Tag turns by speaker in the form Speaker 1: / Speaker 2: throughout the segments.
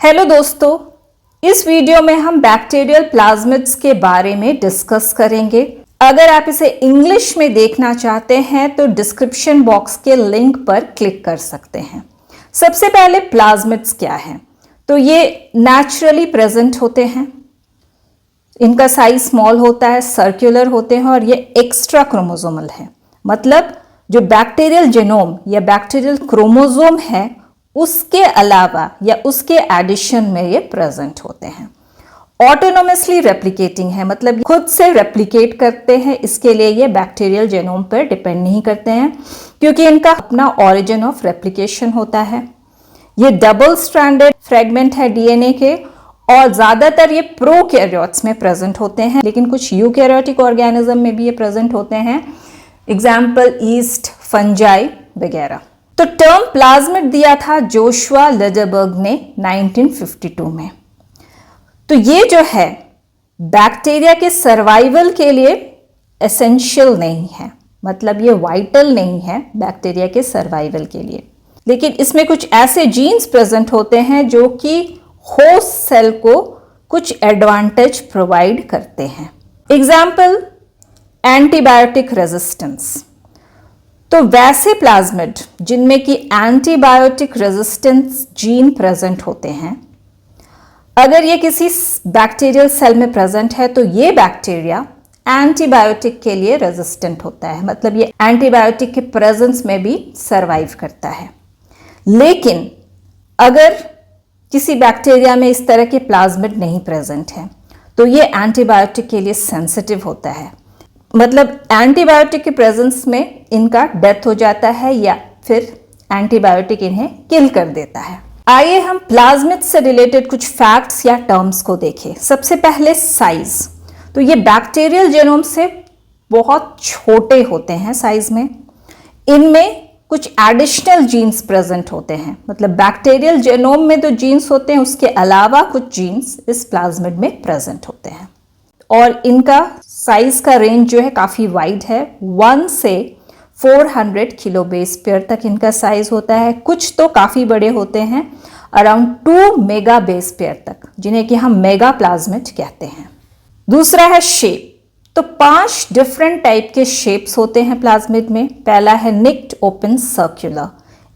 Speaker 1: Hello दोस्तों, इस video में हम बैक्टीरियल प्लाज्मिड्स के बारे में डिस्कस करेंगे। अगर आप इसे इंग्लिश में देखना चाहते हैं तो डिस्क्रिप्शन बॉक्स के लिंक पर क्लिक कर सकते हैं। सबसे पहले प्लाज्मिड्स क्या है, तो ये नेचुरली प्रेजेंट होते हैं। इनका साइज स्मॉल होता है, सर्कुलर होते हैं और ये एक्स्ट्रा क्रोमोसोमल है। मतलब जो बैक्टीरियल जेनोम या बैक्टीरियल क्रोमोसोम है उसके अलावा या उसके एडिशन में ये प्रेजेंट होते हैं। ऑटोनोमसली रेप्लिकेटिंग है, मतलब खुद से रेप्लिकेट करते हैं। इसके लिए ये बैक्टीरियल जेनोम पर डिपेंड नहीं करते हैं क्योंकि इनका अपना ऑरिजिन ऑफ रेप्लिकेशन होता है। ये डबल स्ट्रैंडेड फ्रेगमेंट है डीएनए के और ज्यादातर ये प्रोकैरियोट्स में प्रेजेंट होते हैं, लेकिन कुछ यूकैरियोटिक ऑर्गेनिज्म में भी ये प्रेजेंट होते हैं। एग्जाम्पल ईस्ट, फंजाई वगैरह। तो टर्म प्लाज्मिड दिया था जोशुआ लिडरबर्ग ने 1952 में। तो ये जो है बैक्टीरिया के सर्वाइवल के लिए एसेंशियल नहीं है, मतलब ये वाइटल नहीं है बैक्टीरिया के सर्वाइवल के लिए, लेकिन इसमें कुछ ऐसे जीन्स प्रेजेंट होते हैं जो कि होस्ट सेल को कुछ एडवांटेज प्रोवाइड करते हैं। Example antibiotic resistance. तो वैसे प्लाज्मिड जिनमें कि एंटीबायोटिक रेजिस्टेंस जीन प्रेजेंट होते हैं, अगर ये किसी बैक्टीरियल सेल में प्रेजेंट है तो ये बैक्टीरिया एंटीबायोटिक के लिए रेजिस्टेंट होता है, मतलब ये एंटीबायोटिक के प्रेजेंस में भी सरवाइव करता है। लेकिन अगर किसी बैक्टीरिया में इस तरह के प्लाज्मिड नहीं प्रेजेंट है तो ये एंटीबायोटिक के लिए सेंसिटिव होता है, मतलब एंटीबायोटिक के प्रेजेंस में इनका डेथ हो जाता है या फिर एंटीबायोटिक इन्हें किल कर देता है। आइए हम प्लाज्मिड से रिलेटेड कुछ फैक्ट्स या टर्म्स को देखें। सबसे पहले साइज। तो ये बैक्टीरियल जेनोम से बहुत छोटे होते हैं साइज में। इनमें कुछ एडिशनल जीन्स प्रेजेंट होते हैं, मतलब बैक्टीरियल जेनोम में तो जीन्स होते हैं, उसके अलावा कुछ जीन्स इस प्लाज्मिड में प्रेजेंट होते हैं। और इनका साइज का रेंज जो है काफ़ी वाइड है, 1 से 400 किलो बेस पेयर तक इनका साइज होता है। कुछ तो काफ़ी बड़े होते हैं, अराउंड 2 मेगा बेस पेयर तक, जिन्हें कि हम मेगा प्लाज्मिड कहते हैं। दूसरा है शेप। तो 5 डिफरेंट टाइप के शेप्स होते हैं प्लाज्मिड में। पहला है निक्ड ओपन सर्कुलर।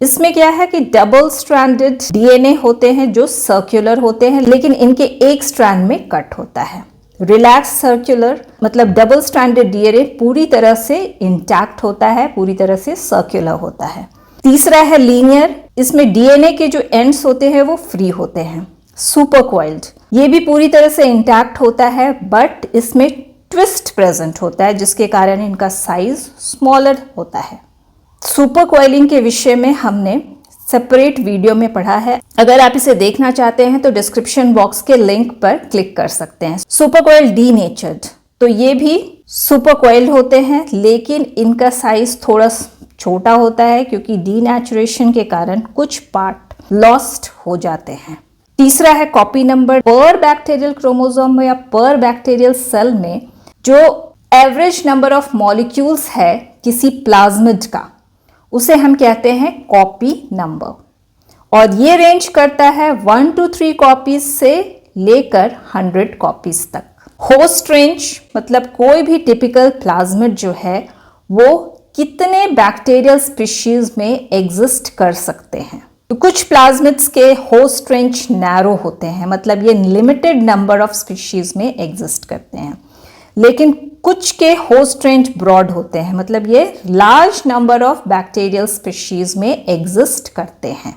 Speaker 1: इसमें क्या है कि डबल स्ट्रैंडेड डीएनए होते हैं जो सर्कुलर होते हैं, लेकिन इनके एक स्ट्रैंड में कट होता है। रिलैक्स सर्कुलर, मतलब डबल स्ट्रैंडेड डीएनए पूरी तरह से इंटैक्ट होता है, पूरी तरह से सर्कुलर होता है। तीसरा है लीनियर। इसमें डीएनए के जो एंड्स होते हैं वो फ्री होते हैं। सुपर कॉइल्ड, ये भी पूरी तरह से इंटैक्ट होता है, बट इसमें ट्विस्ट प्रेजेंट होता है जिसके कारण इनका साइज स्मॉलर होता है। सुपर कॉइलिंग के विषय में हमने सेपरेट वीडियो में पढ़ा है, अगर आप इसे देखना चाहते हैं तो डिस्क्रिप्शन बॉक्स के लिंक पर क्लिक कर सकते हैं। सुपर कॉइल डीनेचर्ड, तो ये भी सुपर कॉइल होते हैं, लेकिन इनका साइज थोड़ा छोटा होता है क्योंकि डीनेचुरेशन के कारण कुछ पार्ट लॉस्ट हो जाते हैं। तीसरा है कॉपी नंबर। पर बैक्टीरियल क्रोमोसोम या पर बैक्टीरियल सेल में जो एवरेज नंबर ऑफ मॉलिक्यूल्स है किसी प्लाज्मिड का, उसे हम कहते हैं कॉपी नंबर, और ये रेंज करता है 1 to 3 कॉपीज से लेकर 100 कॉपीज तक। होस्ट रेंज, मतलब कोई भी टिपिकल प्लाज्मिड जो है वो कितने बैक्टीरियल स्पीशीज में एग्जिस्ट कर सकते हैं। तो कुछ प्लाज्मिड्स के होस्ट रेंज नैरो होते हैं, मतलब ये लिमिटेड नंबर ऑफ स्पीशीज में एग्जिस्ट करते हैं, लेकिन कुछ के होस्ट रेंज ब्रॉड होते हैं, मतलब ये large number of bacterial species में एग्जिस्ट करते हैं।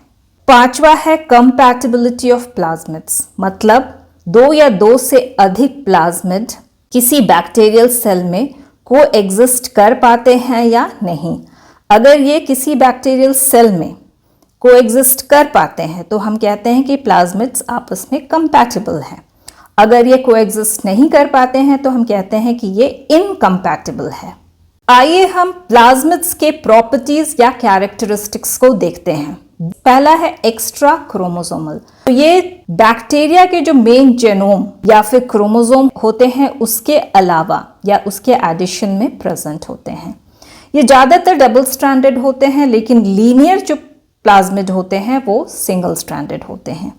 Speaker 1: पांचवा है कंपैटिबिलिटी ऑफ प्लाज्मिड्स, मतलब 2 या 2 से अधिक प्लाज्मिड किसी बैक्टीरियल सेल में को एग्जिस्ट कर पाते हैं या नहीं। अगर ये किसी बैक्टीरियल सेल में को एग्जिस्ट कर पाते हैं तो हम कहते हैं कि प्लाज्मिड्स आपस में कंपैटिबल हैं। अगर ये कोएग्जिस्ट नहीं कर पाते हैं तो हम कहते हैं कि ये इनकम्पैटिबल है। आइए हम प्लाज्मिड्स के प्रॉपर्टीज या कैरेक्टरिस्टिक्स को देखते हैं। पहला है एक्स्ट्रा क्रोमोसोमल। तो ये बैक्टीरिया के जो मेन जेनोम या फिर क्रोमोसोम होते हैं उसके अलावा या उसके एडिशन में प्रेजेंट होते हैं। ये ज्यादातर डबल स्ट्रैंडेड होते हैं, लेकिन लीनियर जो प्लाज्मिड होते हैं वो सिंगल स्ट्रैंडेड होते हैं।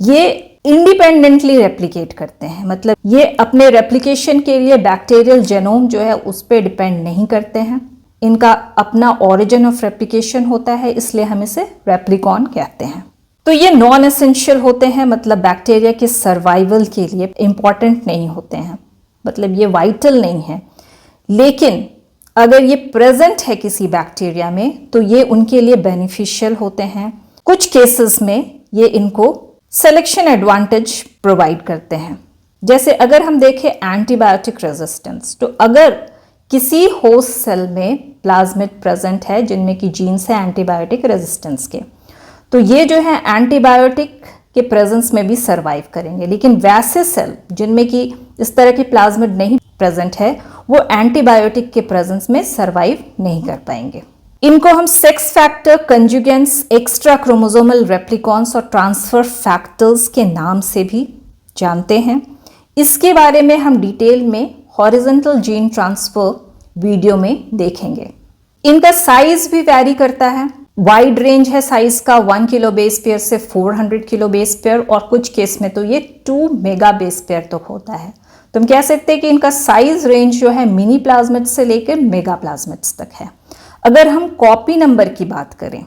Speaker 1: ये इंडिपेंडेंटली रेप्लिकेट करते हैं, मतलब ये अपने रेप्लिकेशन के लिए बैक्टीरियल जेनोम जो है उस पर डिपेंड नहीं करते हैं। इनका अपना ओरिजिन ऑफ रेप्लिकेशन होता है, इसलिए हम इसे रेप्लिकॉन कहते हैं। तो ये नॉन एसेंशियल होते हैं, मतलब बैक्टीरिया के सर्वाइवल के लिए इंपॉर्टेंट नहीं होते हैं, मतलब ये वाइटल नहीं है। लेकिन अगर ये प्रेजेंट है किसी बैक्टीरिया में तो ये उनके लिए बेनिफिशियल होते हैं। कुछ केसेस में ये इनको सिलेक्शन एडवांटेज प्रोवाइड करते हैं। जैसे अगर हम देखें एंटीबायोटिक रेजिस्टेंस, तो अगर किसी होस्ट सेल में प्लाज्मिड प्रेजेंट है जिनमें की जीन्स है एंटीबायोटिक रेजिस्टेंस के, तो ये जो है एंटीबायोटिक के प्रेजेंस में भी सरवाइव करेंगे। लेकिन वैसे सेल जिनमें कि इस तरह की प्लाज्मिड नहीं प्रेजेंट है, वो एंटीबायोटिक के प्रेजेंस में सरवाइव नहीं कर पाएंगे। इनको हम सेक्स फैक्टर, कंजुगेंस, एक्स्ट्रा क्रोमोसोमल रेप्लिकॉन्स और ट्रांसफर फैक्टर्स के नाम से भी जानते हैं। इसके बारे में हम डिटेल में हॉरिजॉन्टल जीन ट्रांसफर वीडियो में देखेंगे। इनका साइज भी वैरी करता है, वाइड रेंज है साइज का, 1 किलो बेस पेयर से 400 किलो बेस पेयर, और कुछ केस में तो ये 2 मेगा बेस पेयर तक होता है। तो हम कह सकते हैं कि इनका साइज रेंज जो है मिनी प्लाज्मिड से लेकर मेगा प्लाज्मिड्स तक है। अगर हम कॉपी नंबर की बात करें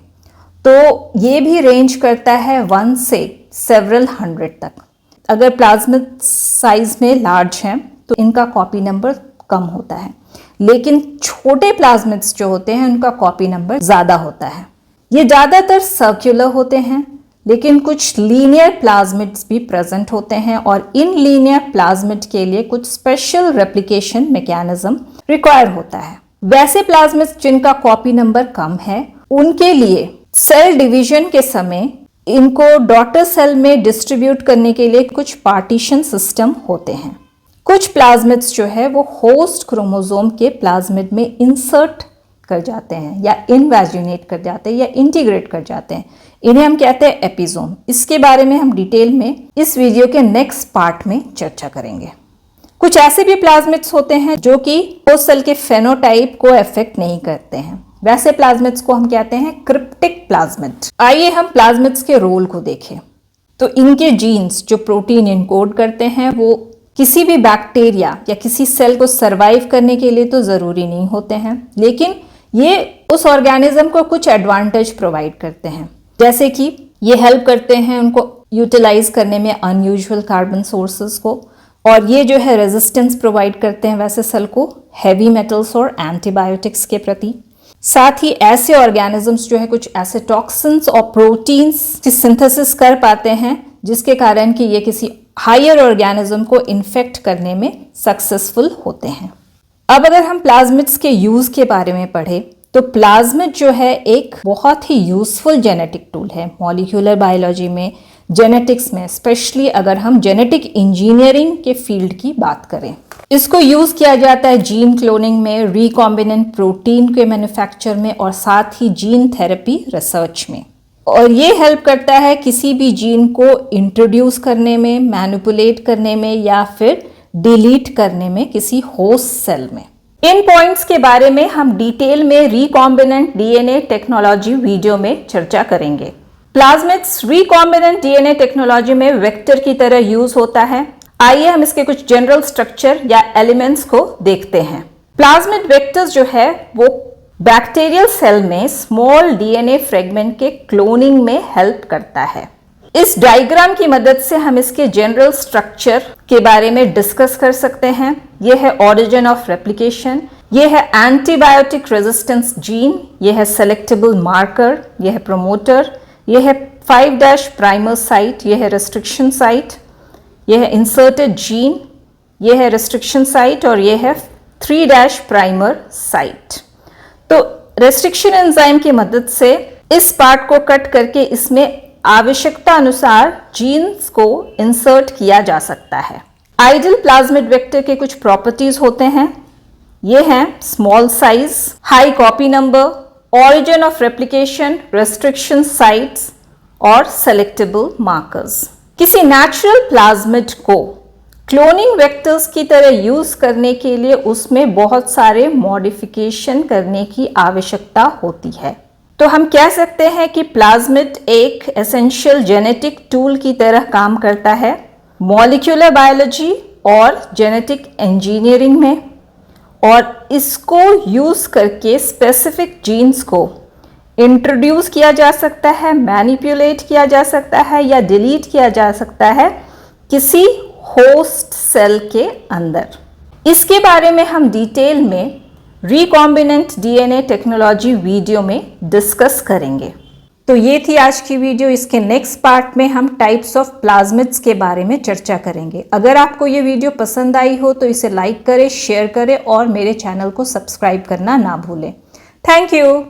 Speaker 1: तो ये भी रेंज करता है 1 से सेवरल 100 तक। अगर प्लाज्मिड साइज में लार्ज हैं तो इनका कॉपी नंबर कम होता है, लेकिन छोटे प्लाज्मिड्स जो होते हैं उनका कॉपी नंबर ज़्यादा होता है। ये ज़्यादातर सर्कुलर होते हैं, लेकिन कुछ लीनियर प्लाज्मिड्स भी प्रेजेंट होते हैं, और इन लीनियर प्लाज्मिड के लिए कुछ स्पेशल रेप्लिकेशन मैकेनिज्म रिक्वायर होता है। वैसे प्लाज्मिड्स जिनका कॉपी नंबर कम है, उनके लिए सेल डिवीजन के समय इनको डॉटर सेल में डिस्ट्रीब्यूट करने के लिए कुछ पार्टीशन सिस्टम होते हैं। कुछ प्लाज्मिड्स जो है वो होस्ट क्रोमोसोम के प्लाज्मिड में इंसर्ट कर जाते हैं, या इनवैजिनेट कर जाते हैं, या इंटीग्रेट कर जाते हैं। इन्हें हम कहते हैं एपिसोम। इसके बारे में हम डिटेल में इस वीडियो के नेक्स्ट पार्ट में चर्चा करेंगे। कुछ ऐसे भी प्लाज्मिड्स होते हैं जो कि होस्ट सेल के फेनोटाइप को अफेक्ट नहीं करते हैं। वैसे प्लाज्मिड्स को हम कहते हैं क्रिप्टिक प्लाज्मिड। आइए हम प्लाज्मिड्स के रोल को देखें। तो इनके जीन्स जो प्रोटीन इनकोड करते हैं वो किसी भी बैक्टीरिया या किसी सेल को सरवाइव करने के लिए तो ज़रूरी नहीं होते हैं, लेकिन ये उस ऑर्गेनिज्म को कुछ एडवांटेज प्रोवाइड करते हैं। जैसे कि ये हेल्प करते हैं उनको यूटिलाइज करने में अनयूजुअल कार्बन सोर्सेज को, और ये जो है रेजिस्टेंस प्रोवाइड करते हैं वैसे सेल को हैवी मेटल्स और एंटीबायोटिक्स के प्रति। साथ ही ऐसे ऑर्गेनिजम्स जो है कुछ ऐसे टॉक्सिन्स और प्रोटीन्स की सिंथेसिस कर पाते हैं जिसके कारण कि ये किसी हायर ऑर्गेनिज्म को इन्फेक्ट करने में सक्सेसफुल होते हैं। अब अगर हम प्लाज्मिड्स के यूज के बारे में पढ़ें तो प्लाज्मिड जो है एक बहुत ही यूजफुल जेनेटिक टूल है मॉलिक्यूलर बायोलॉजी में, जेनेटिक्स में, स्पेशली अगर हम जेनेटिक इंजीनियरिंग के फील्ड की बात करें। इसको यूज किया जाता है जीन क्लोनिंग में, रिकॉम्बिनेंट प्रोटीन के मैन्युफैक्चर में, और साथ ही जीन थेरेपी रिसर्च में। और ये हेल्प करता है किसी भी जीन को इंट्रोड्यूस करने में, मैनिपुलेट करने में, या फिर डिलीट करने में किसी होस्ट सेल में। इन पॉइंट्स के बारे में हम डिटेल में रिकॉम्बिनेंट डीएनए टेक्नोलॉजी वीडियो में चर्चा करेंगे। प्लाज्मिड्स रिकॉम्बिनेंट डीएनए टेक्नोलॉजी में वेक्टर की तरह यूज होता है। आइए हम इसके कुछ जनरल स्ट्रक्चर या एलिमेंट्स को देखते हैं। प्लाज्मिड वेक्टर्स जो है वो बैक्टीरियल सेल में स्मॉल डीएनए फ्रेगमेंट के क्लोनिंग में हेल्प करता है। इस डायग्राम की मदद से हम इसके जनरल स्ट्रक्चर के बारे में डिस्कस कर सकते हैं। यह है ओरिजिन ऑफ रेप्लिकेशन, यह है एंटीबायोटिक रेजिस्टेंस जीन, यह है सेलेक्टेबल मार्कर, यह है प्रोमोटर, यह है 5' प्राइमर साइट, यह है रेस्ट्रिक्शन साइट, यह है इंसर्टेड जीन, यह है रेस्ट्रिक्शन साइट, और यह है 3' प्राइमर साइट। तो रेस्ट्रिक्शन एंजाइम की मदद से इस पार्ट को कट करके इसमें आवश्यकता अनुसार जीन्स को इंसर्ट किया जा सकता है। आइडियल प्लाज्मिड वेक्टर के कुछ प्रॉपर्टीज होते हैं। ये हैं small size, high copy number, origin of replication, restriction sites और सेलेक्टेबल मार्कर्स। किसी नेचुरल प्लाज्मिड को क्लोनिंग वेक्टर्स की तरह यूज करने के लिए उसमें बहुत सारे मॉडिफिकेशन करने की आवश्यकता होती है। तो हम कह सकते हैं कि प्लाज्मिड एक एसेंशियल जेनेटिक टूल की तरह काम करता है मॉलिक्यूलर बायोलॉजी और जेनेटिक इंजीनियरिंग में, और इसको यूज़ करके स्पेसिफिक जीन्स को इंट्रोड्यूस किया जा सकता है, मैनिपुलेट किया जा सकता है या डिलीट किया जा सकता है किसी होस्ट सेल के अंदर। इसके बारे में हम डिटेल में रिकॉम्बिनेंट डीएनए टेक्नोलॉजी वीडियो में डिस्कस करेंगे। तो ये थी आज की वीडियो। इसके नेक्स्ट पार्ट में हम टाइप्स ऑफ प्लाज्मिड्स के बारे में चर्चा करेंगे। अगर आपको ये वीडियो पसंद आई हो तो इसे लाइक करें, शेयर करें और मेरे चैनल को सब्सक्राइब करना ना भूलें। Thank you.